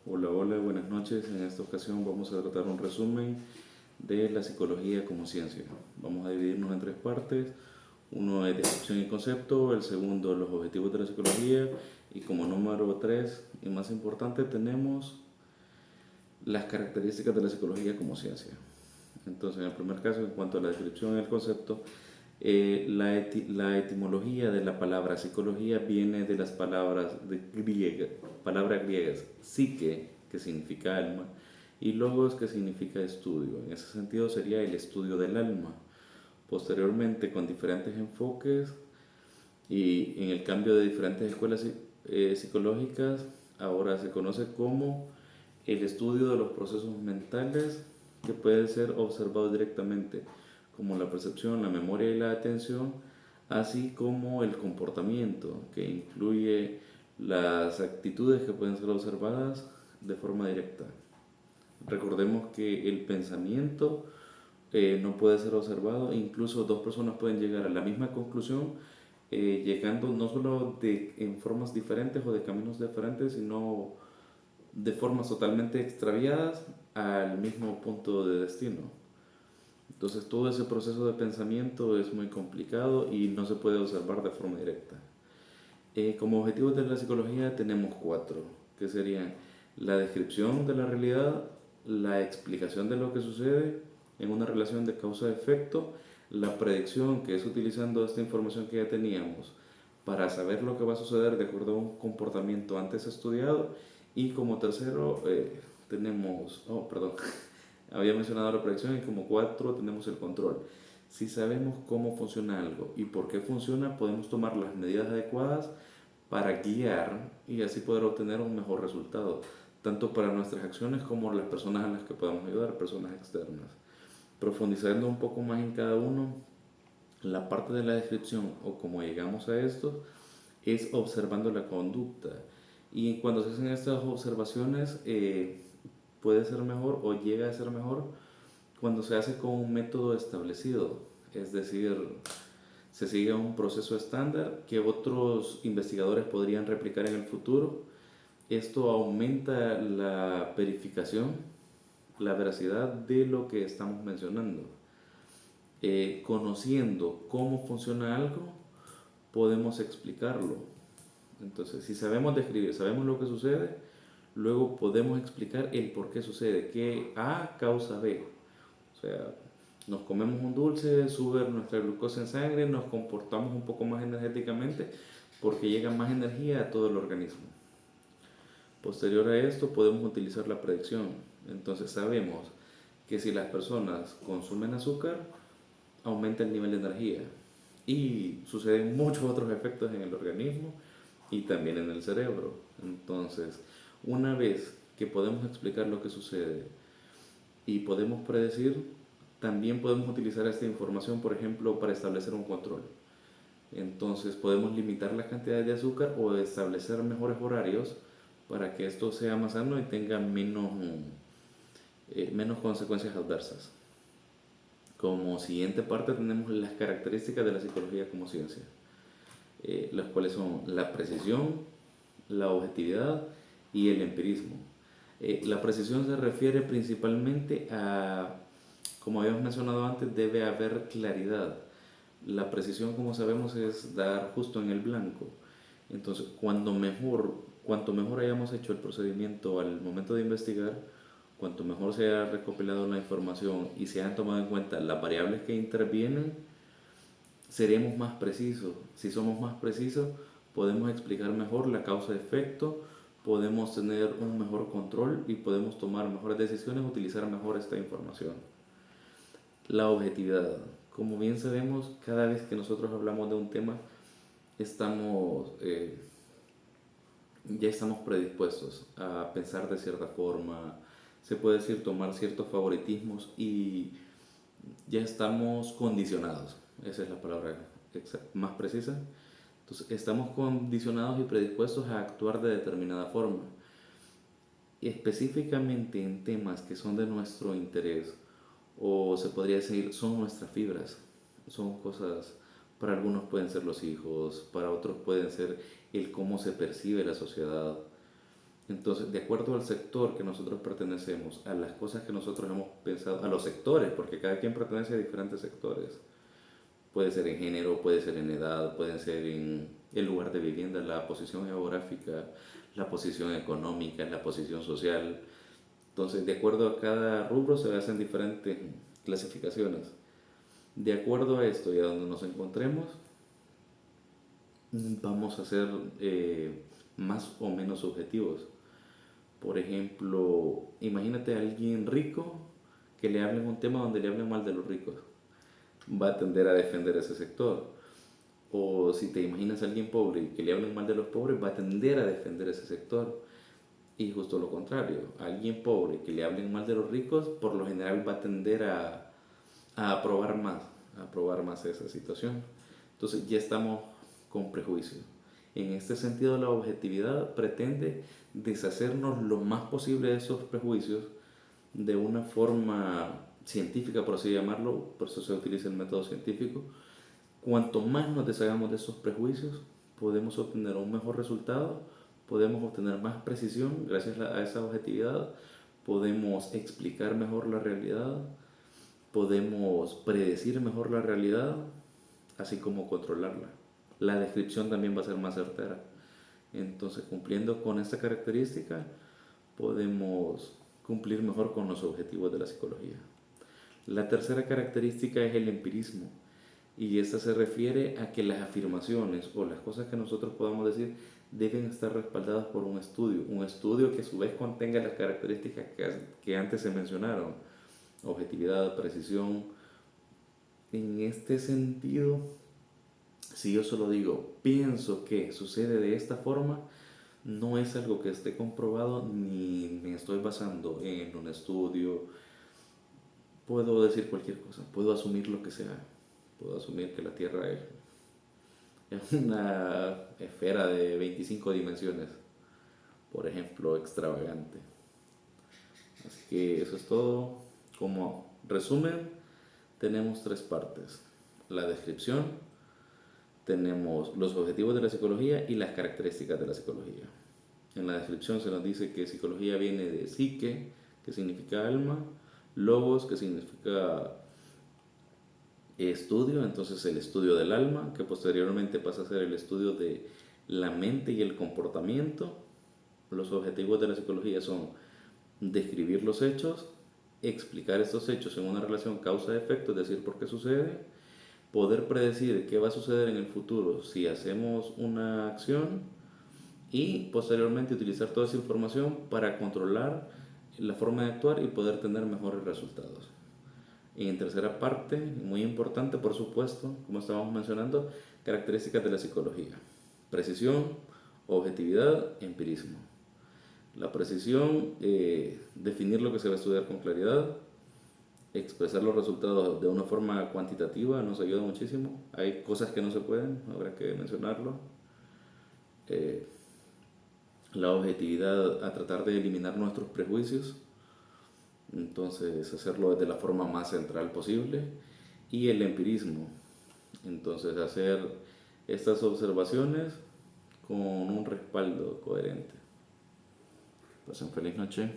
Hola, hola, buenas noches. En esta ocasión vamos a tratar un resumen de la psicología como ciencia. Vamos a dividirnos en tres partes. Uno es descripción y concepto, el segundo los objetivos de la psicología y como número tres y más importante tenemos las características de la psicología como ciencia. Entonces, en el primer caso, en cuanto a la descripción y el concepto, la etimología de la palabra psicología viene de las palabras griegas, psique, que significa alma, y logos, que significa estudio. En ese sentido sería el estudio del alma. Posteriormente, con diferentes enfoques y en el cambio de diferentes escuelas psicológicas, ahora se conoce como el estudio de los procesos mentales que pueden ser observados directamente, como la percepción, la memoria y la atención, así como el comportamiento, que incluye las actitudes que pueden ser observadas de forma directa. Recordemos que el pensamiento no puede ser observado, incluso dos personas pueden llegar a la misma conclusión, llegando no solo en formas diferentes o de caminos diferentes, sino de formas totalmente extraviadas al mismo punto de destino. Entonces todo ese proceso de pensamiento es muy complicado y no se puede observar de forma directa. Como objetivos de la psicología tenemos cuatro, que serían la descripción de la realidad, la explicación de lo que sucede en una relación de causa-efecto, la predicción, que es utilizando esta información que ya teníamos para saber lo que va a suceder de acuerdo a un comportamiento antes estudiado, y como tercero había mencionado la predicción, y como cuatro tenemos el control. Si sabemos cómo funciona algo y por qué funciona, podemos tomar las medidas adecuadas para guiar y así poder obtener un mejor resultado, tanto para nuestras acciones como las personas a las que podamos ayudar, personas externas. Profundizando un poco más en cada uno, la parte de la descripción o cómo llegamos a esto es observando la conducta. Y cuando se hacen estas observaciones, puede ser mejor o llega a ser mejor cuando se hace con un método establecido, es decir, se sigue un proceso estándar que otros investigadores podrían replicar en el futuro. Esto aumenta la verificación, la veracidad de lo que estamos mencionando. Conociendo cómo funciona algo, podemos explicarlo. Entonces, si sabemos describir, sabemos lo que sucede, luego podemos explicar el por qué sucede, que A causa B. O sea, nos comemos un dulce, sube nuestra glucosa en sangre, nos comportamos un poco más energéticamente porque llega más energía a todo el organismo. Posterior a esto podemos utilizar la predicción. Entonces sabemos que si las personas consumen azúcar, aumenta el nivel de energía. Y suceden muchos otros efectos en el organismo y también en el cerebro. Entonces, una vez que podemos explicar lo que sucede y podemos predecir, también podemos utilizar esta información, por ejemplo, para establecer un control. Entonces podemos limitar la cantidad de azúcar o establecer mejores horarios para que esto sea más sano y tenga menos consecuencias adversas. Como siguiente parte tenemos las características de la psicología como ciencia, las cuales son la precisión, la objetividad y el empirismo. La precisión se refiere principalmente a, como habíamos mencionado antes, debe haber claridad. La precisión, como sabemos, es dar justo en el blanco. Entonces, cuanto mejor hayamos hecho el procedimiento al momento de investigar, cuanto mejor se haya recopilado la información y se hayan tomado en cuenta las variables que intervienen, seremos más precisos. Si somos más precisos, podemos explicar mejor la causa-efecto, podemos tener un mejor control y podemos tomar mejores decisiones, utilizar mejor esta información. La objetividad. Como bien sabemos, cada vez que nosotros hablamos de un tema, estamos, ya estamos predispuestos a pensar de cierta forma, se puede decir tomar ciertos favoritismos y ya estamos condicionados. Esa es la palabra más precisa. Entonces, estamos condicionados y predispuestos a actuar de determinada forma. Y específicamente en temas que son de nuestro interés, o se podría decir, son nuestras fibras. Son cosas, para algunos pueden ser los hijos, para otros pueden ser el cómo se percibe la sociedad. Entonces, de acuerdo al sector que nosotros pertenecemos, a las cosas que nosotros hemos pensado, a los sectores, porque cada quien pertenece a diferentes sectores. Puede ser en género, puede ser en edad, puede ser en el lugar de vivienda, la posición geográfica, la posición económica, la posición social. Entonces, de acuerdo a cada rubro se hacen diferentes clasificaciones. De acuerdo a esto y a donde nos encontremos, vamos a ser más o menos objetivos. Por ejemplo, imagínate a alguien rico que le hablen un tema donde le hablen mal de los ricos. Va a tender a defender ese sector. O si te imaginas a alguien pobre y que le hablen mal de los pobres, va a tender a defender ese sector. Y justo lo contrario, a alguien pobre que le hablen mal de los ricos, por lo general va a tender a aprobar más esa situación. Entonces ya estamos con prejuicios. En este sentido, la objetividad pretende deshacernos lo más posible de esos prejuicios de una forma científica, por así llamarlo, por eso se utiliza el método científico. Cuanto más nos deshagamos de esos prejuicios, podemos obtener un mejor resultado, podemos obtener más precisión gracias a esa objetividad, podemos explicar mejor la realidad, podemos predecir mejor la realidad, así como controlarla. La descripción también va a ser más certera. Entonces, cumpliendo con esta característica, podemos cumplir mejor con los objetivos de la psicología. La tercera característica es el empirismo, y esta se refiere a que las afirmaciones o las cosas que nosotros podamos decir deben estar respaldadas por un estudio que a su vez contenga las características que antes se mencionaron: objetividad, precisión. En este sentido, si yo solo digo, pienso que sucede de esta forma, no es algo que esté comprobado ni me estoy basando en un estudio. Puedo decir cualquier cosa, puedo asumir lo que sea. Puedo asumir que la Tierra es una esfera de 25 dimensiones, por ejemplo, extravagante. Así que eso es todo. Como resumen, tenemos tres partes: la descripción, tenemos los objetivos de la psicología y las características de la psicología. En la descripción se nos dice que psicología viene de psique, que significa alma, logos, que significa estudio, entonces el estudio del alma, que posteriormente pasa a ser el estudio de la mente y el comportamiento. Los objetivos de la psicología son describir los hechos, explicar estos hechos en una relación causa-efecto, es decir, por qué sucede, poder predecir qué va a suceder en el futuro si hacemos una acción, y posteriormente utilizar toda esa información para controlar la forma de actuar y poder tener mejores resultados. Y en tercera parte, muy importante por supuesto, como estábamos mencionando, características de la psicología: precisión, objetividad, empirismo. La precisión, definir lo que se va a estudiar con claridad, expresar los resultados de una forma cuantitativa nos ayuda muchísimo. Hay cosas que no se pueden, habrá que mencionarlo. Eh, la objetividad, a tratar de eliminar nuestros prejuicios, entonces hacerlo de la forma más central posible. Y el empirismo, entonces hacer estas observaciones con un respaldo coherente. Pasen feliz noche.